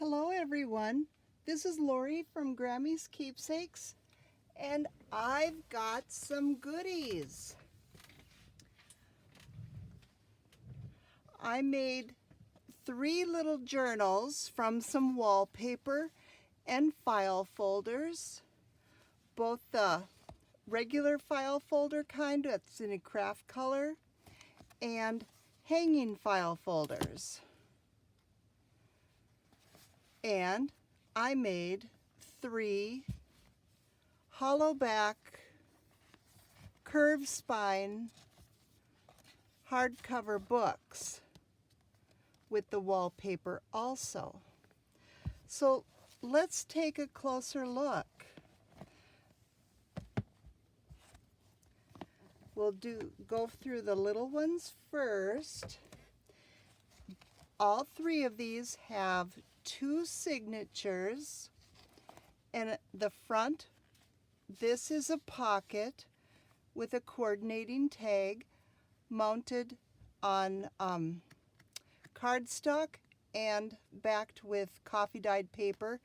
Hello everyone, this is Lori from Grammy's Keepsakes, and I've got some goodies. I made 3 little journals from some wallpaper and file folders, both the regular file folder kind that's in a craft color and hanging file folders. And I made 3 hollow back, curved spine, hardcover books with the wallpaper also. So let's take a closer look. We'll go through the little ones first. All 3 of these have 2 signatures, and the front, this is a pocket with a coordinating tag mounted on cardstock and backed with coffee dyed paper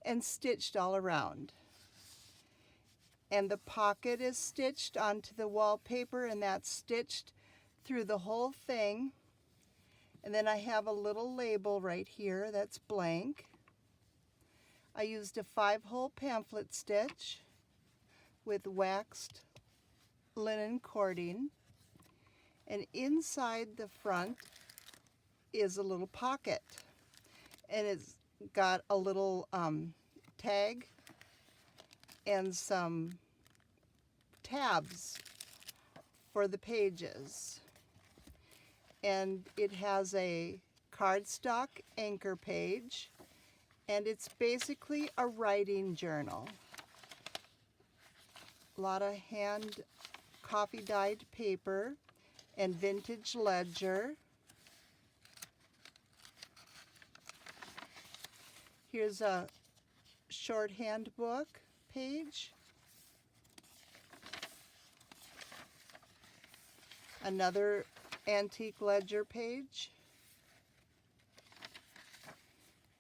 and stitched all around. And the pocket is stitched onto the wallpaper, and that's stitched through the whole thing. And then I have a little label right here that's blank. I used a 5-hole pamphlet stitch with waxed linen cording. And inside the front is a little pocket. And it's got a little tag and some tabs for the pages. And it has a cardstock anchor page, and it's basically a writing journal. A lot of hand coffee dyed paper and vintage ledger. Here's a shorthand book page. Another antique ledger page.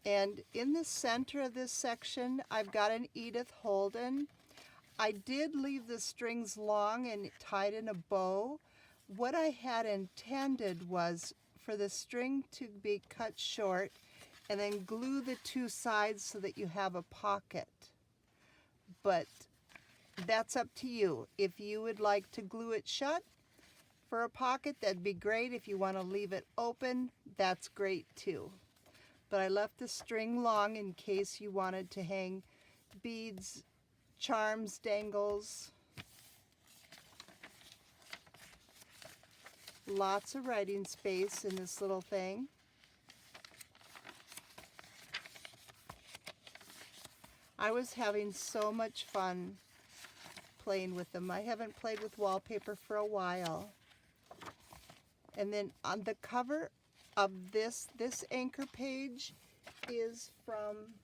And in the center of this section, I've got an Edith Holden. I did leave the strings long and tied in a bow. What I had intended was for the string to be cut short and then glue the 2 sides so that you have a pocket. But that's up to you. If you would like to glue it shut for a pocket, that'd be great. If you want to leave it open, that's great too. But I left the string long in case you wanted to hang beads, charms, dangles. Lots of writing space in this little thing. I was having so much fun playing with them. I haven't played with wallpaper for a while. And then on the cover of this anchor page is from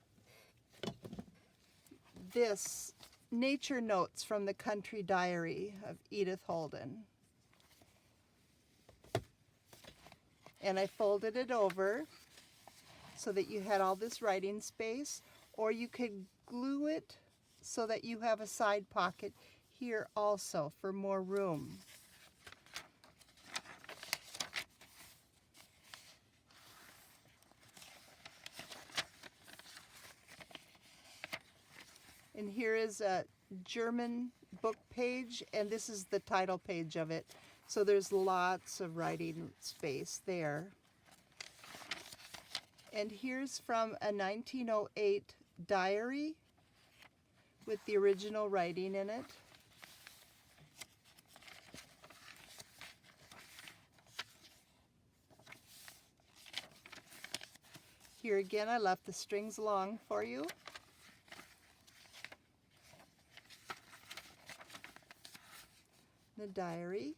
this Nature Notes from the Country Diary of Edith Holden. And I folded it over so that you had all this writing space, or you could glue it so that you have a side pocket here also for more room. And here is a German book page, and this is the title page of it. So there's lots of writing space there. And here's from a 1908 diary with the original writing in it. Here again, I left the strings long for you. The diary.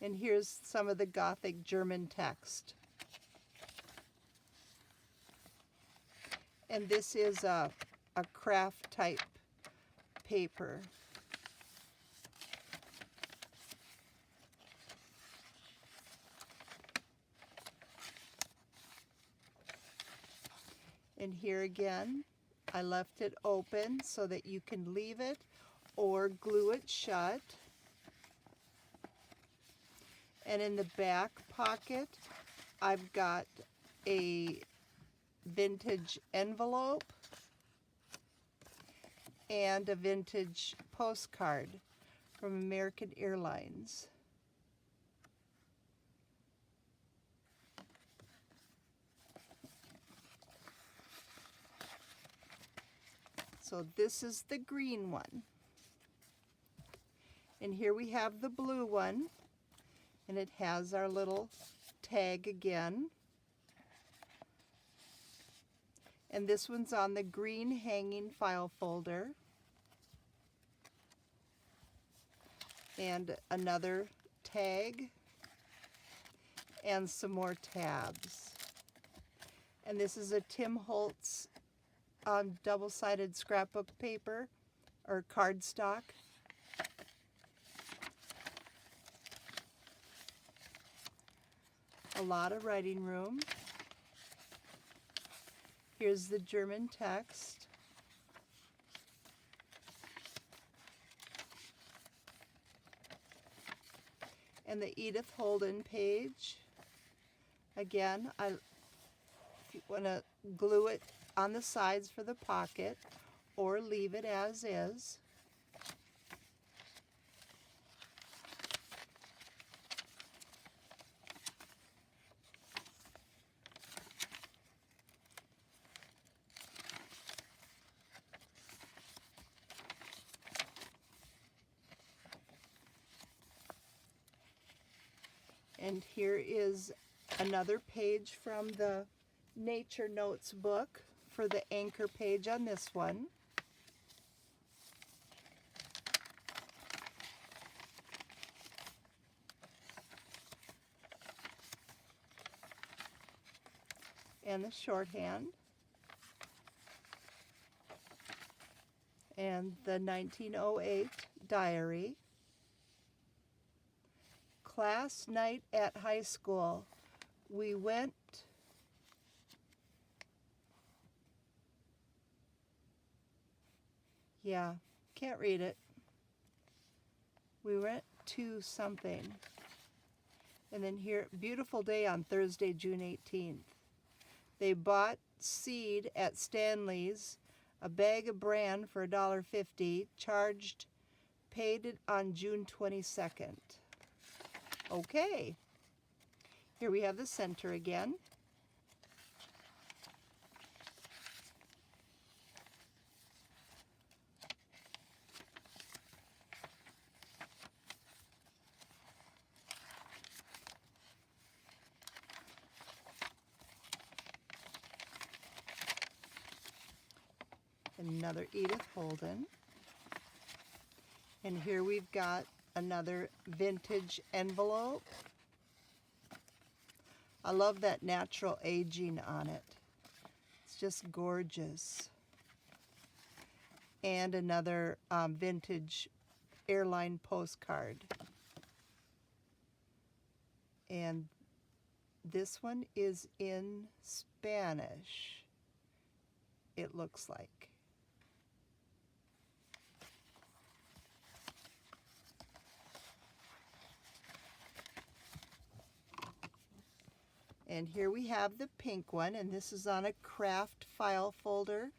And here's some of the Gothic German text. And this is a craft type paper. And here again, I left it open so that you can leave it or glue it shut. And in the back pocket, I've got a vintage envelope and a vintage postcard from American Airlines. So this is the green one. And here we have the blue one, and it has our little tag again. And this one's on the green hanging file folder. And another tag and some more tabs. And this is a Tim Holtz double-sided scrapbook paper or cardstock. A lot of writing room. Here's the German text. And the Edith Holden page. Again, if you want to glue it on the sides for the pocket or leave it as is. And here is another page from the Nature Notes book for the anchor page on this one. And the shorthand. And the 1908 diary. Class night at high school. We went can't read it. We went to something. And then here, beautiful day on Thursday, June 18th. They bought seed at Stanley's, a bag of bran for $1.50, paid it on June 22nd. Okay, here we have the center again. Another Edith Holden. And here we've got another vintage envelope. I love that natural aging on it. It's just gorgeous. And another vintage airline postcard. And this one is in Spanish, it looks like. And here we have the pink one, and this is on a craft file folder.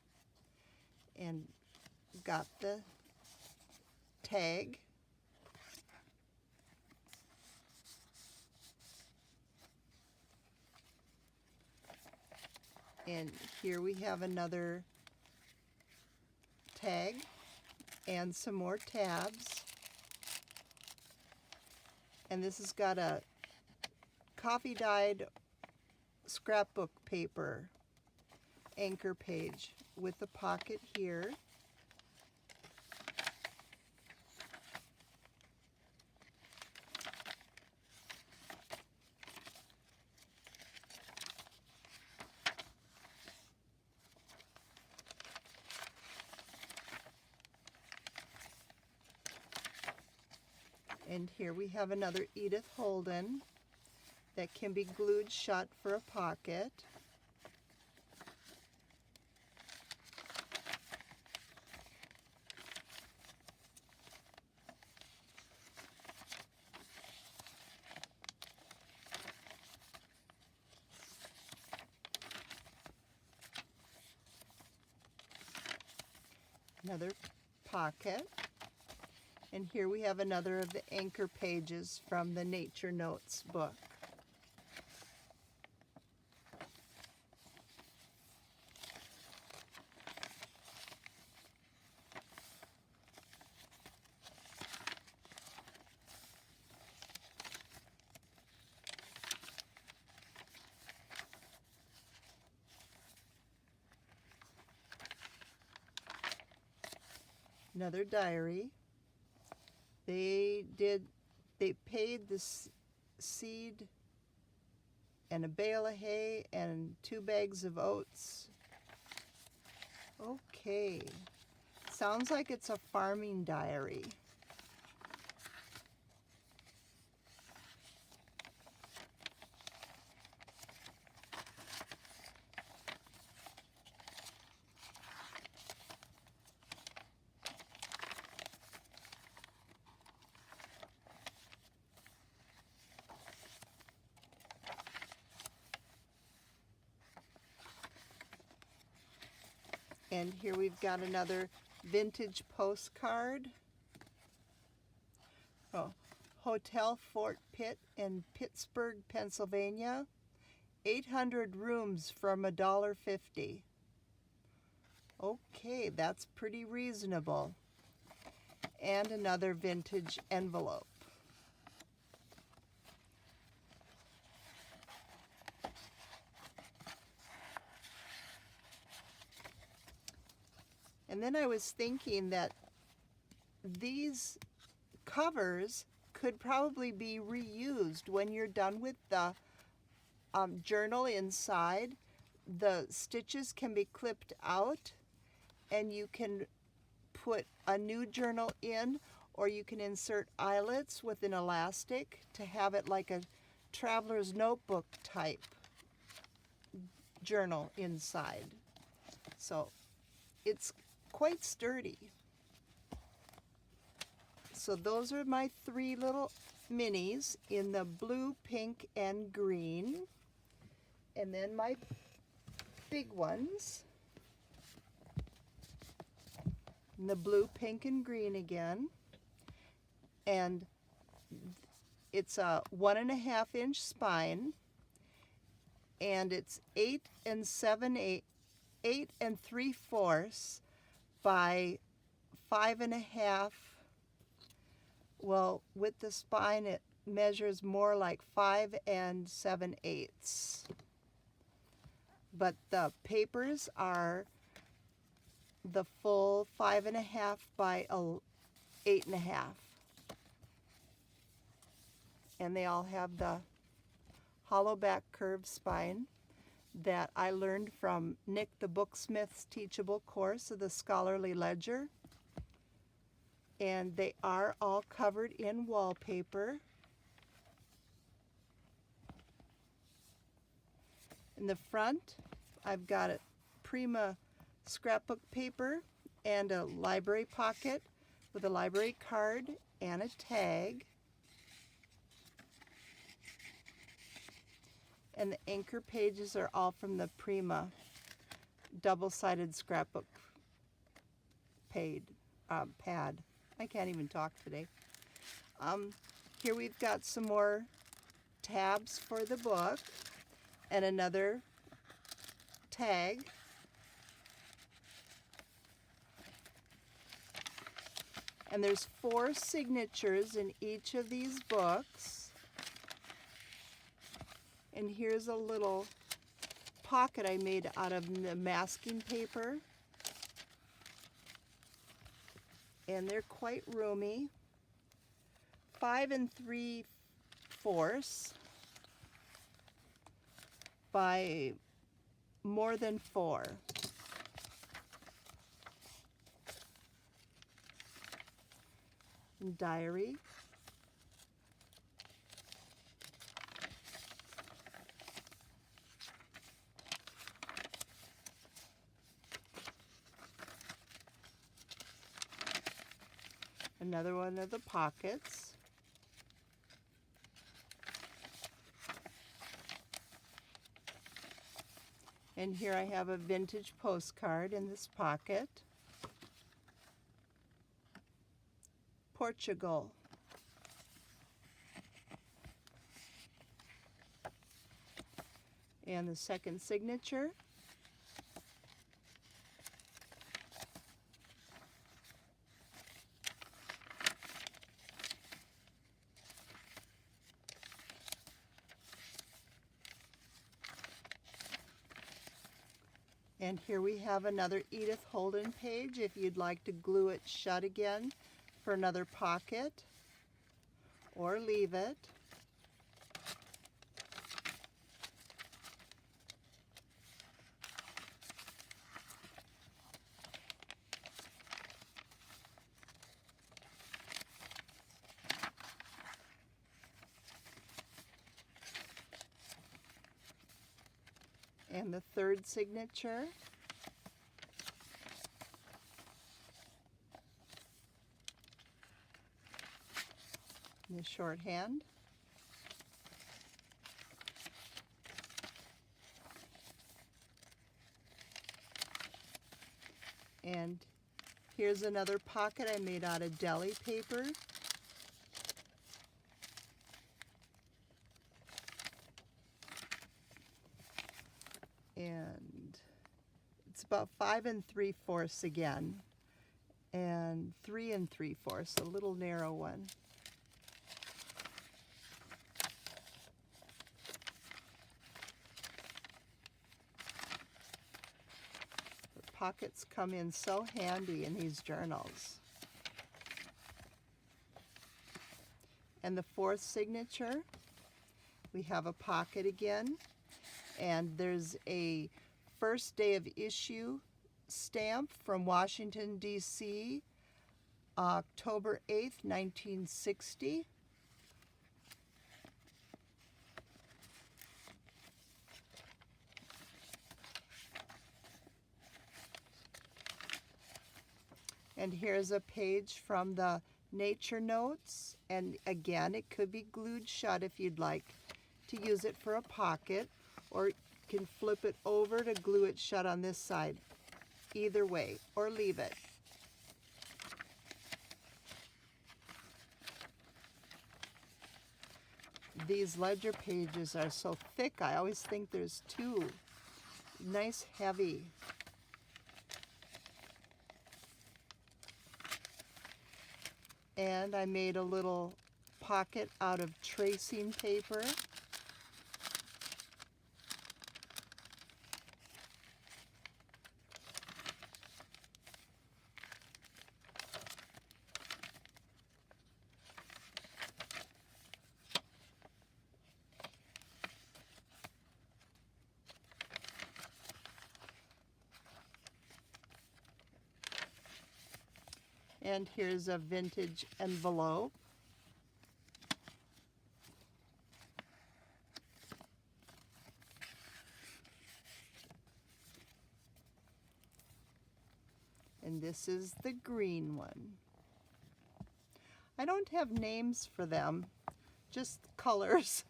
And got the tag. And here we have another tag and some more tabs. And this has got a coffee dyed scrapbook paper anchor page with the pocket here. And here we have another Edith Holden that can be glued shut for a pocket. Another pocket. And here we have another of the anchor pages from the Nature Notes book. Another diary. They paid the seed and a bale of hay and 2 bags of oats. Okay, sounds like it's a farming diary. And here we've got another vintage postcard. Oh, Hotel Fort Pitt in Pittsburgh, Pennsylvania. 800 rooms from $1.50. Okay, that's pretty reasonable. And another vintage envelope. And then I was thinking that these covers could probably be reused when you're done with the journal inside. The stitches can be clipped out and you can put a new journal in, or you can insert eyelets with an elastic to have it like a traveler's notebook type journal inside. So it's quite sturdy. So those are my 3 little minis in the blue, pink, and green. And then my big ones in the blue, pink, and green again. And it's a 1.5 inch spine, and it's 8 3/4 by 5.5. Well, with the spine it measures more like 5 7/8. But the papers are the full 5.5 by 8.5. And they all have the hollow back curved spine that I learned from Nick the Booksmith's teachable course of the Scholarly Ledger. And they are all covered in wallpaper. In the front, I've got a Prima scrapbook paper and a library pocket with a library card and a tag. And the anchor pages are all from the Prima double-sided scrapbook pad. I can't even talk today. Here we've got some more tabs for the book and another tag. And there's 4 signatures in each of these books. And here's a little pocket I made out of the masking paper. And they're quite roomy. 5 3/4 by more than 4. Diary. Another one of the pockets. And here I have a vintage postcard in this pocket. Portugal. And the second signature. And here we have another Edith Holden page if you'd like to glue it shut again for another pocket or leave it. And the third signature. The shorthand. And here's another pocket I made out of deli paper. And it's about 5 3/4 again, and 3 3/4, a little narrow one. The pockets come in so handy in these journals. And the fourth signature, we have a pocket again. And there's a first day of issue stamp from Washington, D.C., October 8th, 1960. And here's a page from the Nature Notes. And again, it could be glued shut if you'd like to use it for a pocket, or you can flip it over to glue it shut on this side. Either way, or leave it. These ledger pages are so thick, I always think there's two. Nice, heavy. And I made a little pocket out of tracing paper. And here's a vintage envelope. And this is the green one. I don't have names for them, just colors.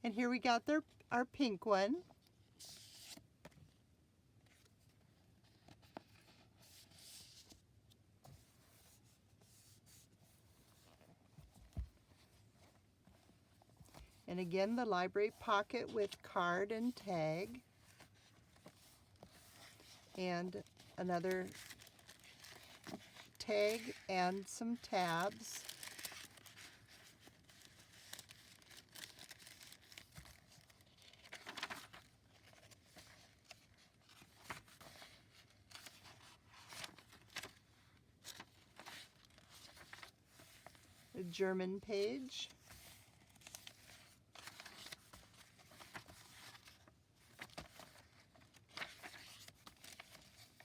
And here we got our pink one. And again, the library pocket with card and tag. And another tag and some tabs. A German page.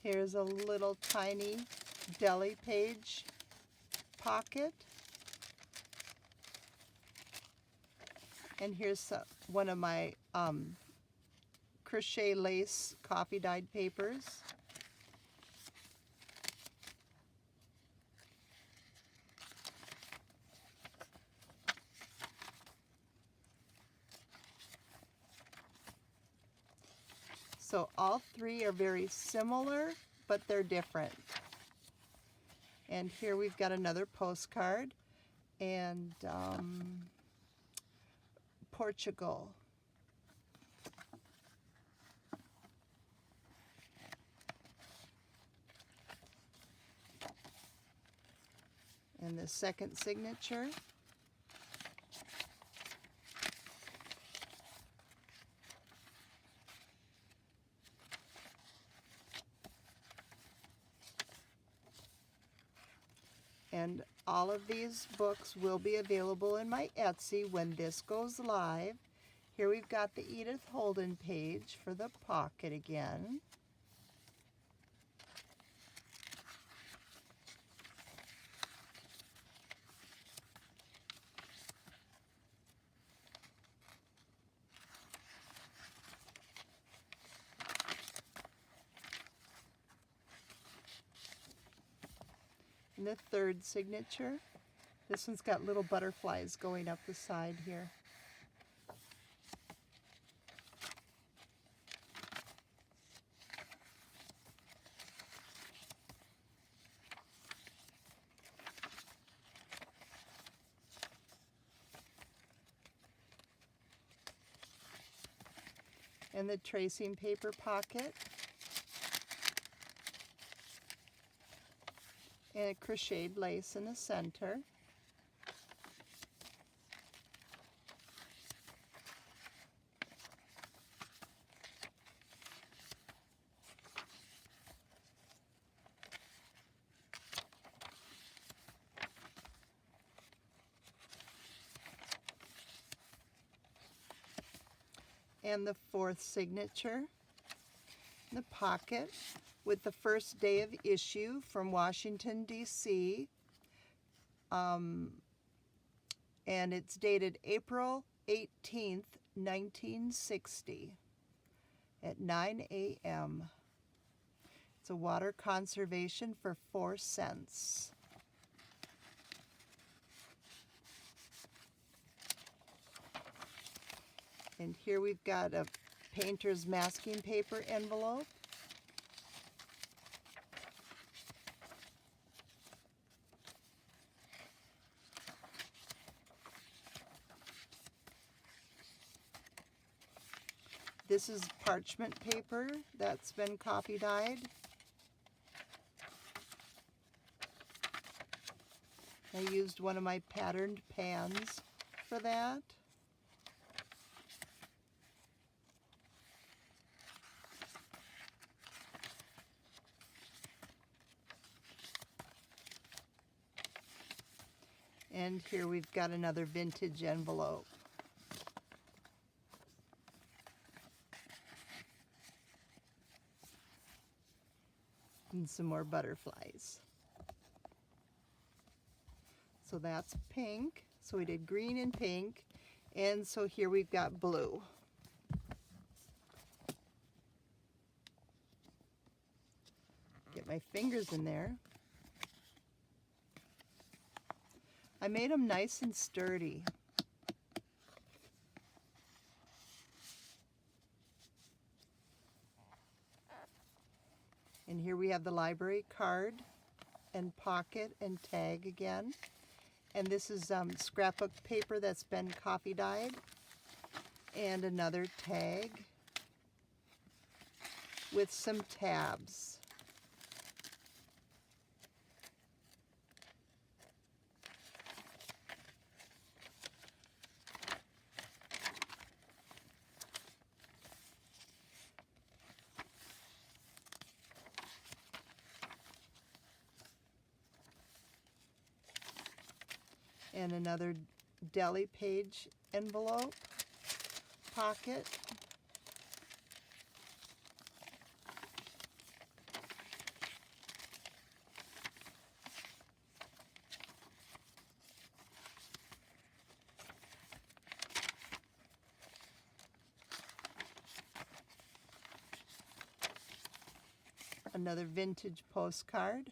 Here's a little tiny deli page pocket. And here's one of my crochet lace coffee dyed papers. So all three are very similar, but they're different. And here we've got another postcard, and Portugal. And the second signature. And all of these books will be available in my Etsy when this goes live. Here we've got the Edith Holden page for the pocket again. And the third signature. This one's got little butterflies going up the side here. And the tracing paper pocket. And a crocheted lace in the center. And the fourth signature, the pocket with the first day of issue from Washington, D.C. And it's dated April 18th, 1960 at 9 a.m. It's a water conservation for 4 cents. And here we've got a painter's masking paper envelope. This is parchment paper that's been coffee dyed. I used one of my patterned pans for that. And here we've got another vintage envelope. And some more butterflies. So that's pink. So we did green and pink. And so here we've got blue. Get my fingers in there. I made them nice and sturdy. And here we have the library card and pocket and tag again. And this is scrapbook paper that's been coffee dyed. And another tag with some tabs. And another deli page envelope, pocket. Another vintage postcard.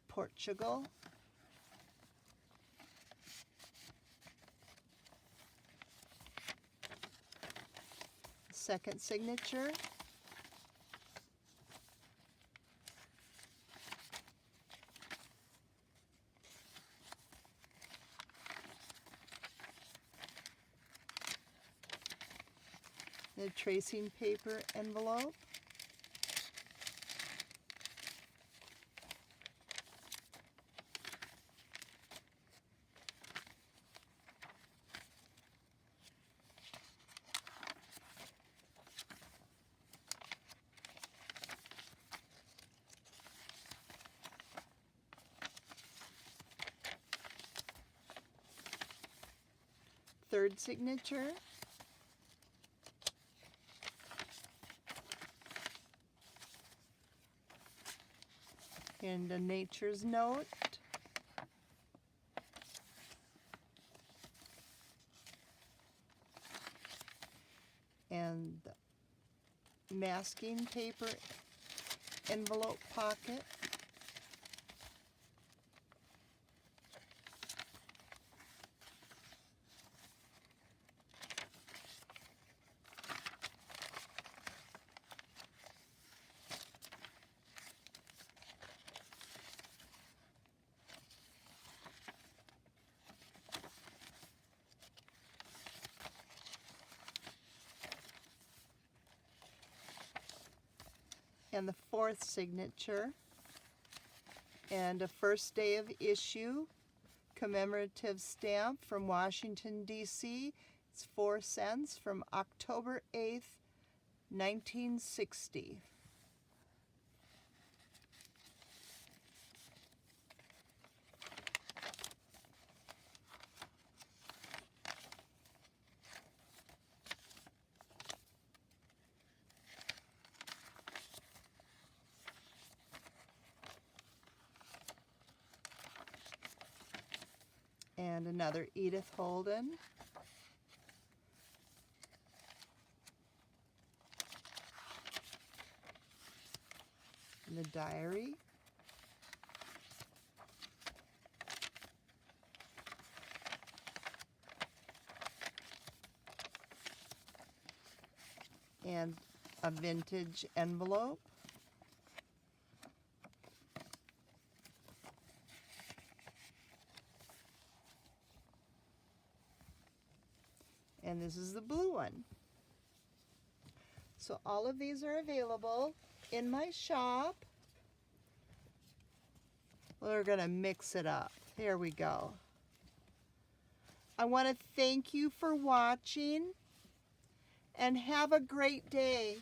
Portugal. Second signature. The tracing paper envelope. Third signature. And a nature's note. And the masking paper envelope pocket. And the fourth signature, and a first day of issue commemorative stamp from Washington, D.C. It's 4 cents from October 8th, 1960. And another Edith Holden. And the diary. And a vintage envelope. And this is the blue one. So all of these are available in my shop. We're going to mix it up. Here we go. I want to thank you for watching and have a great day.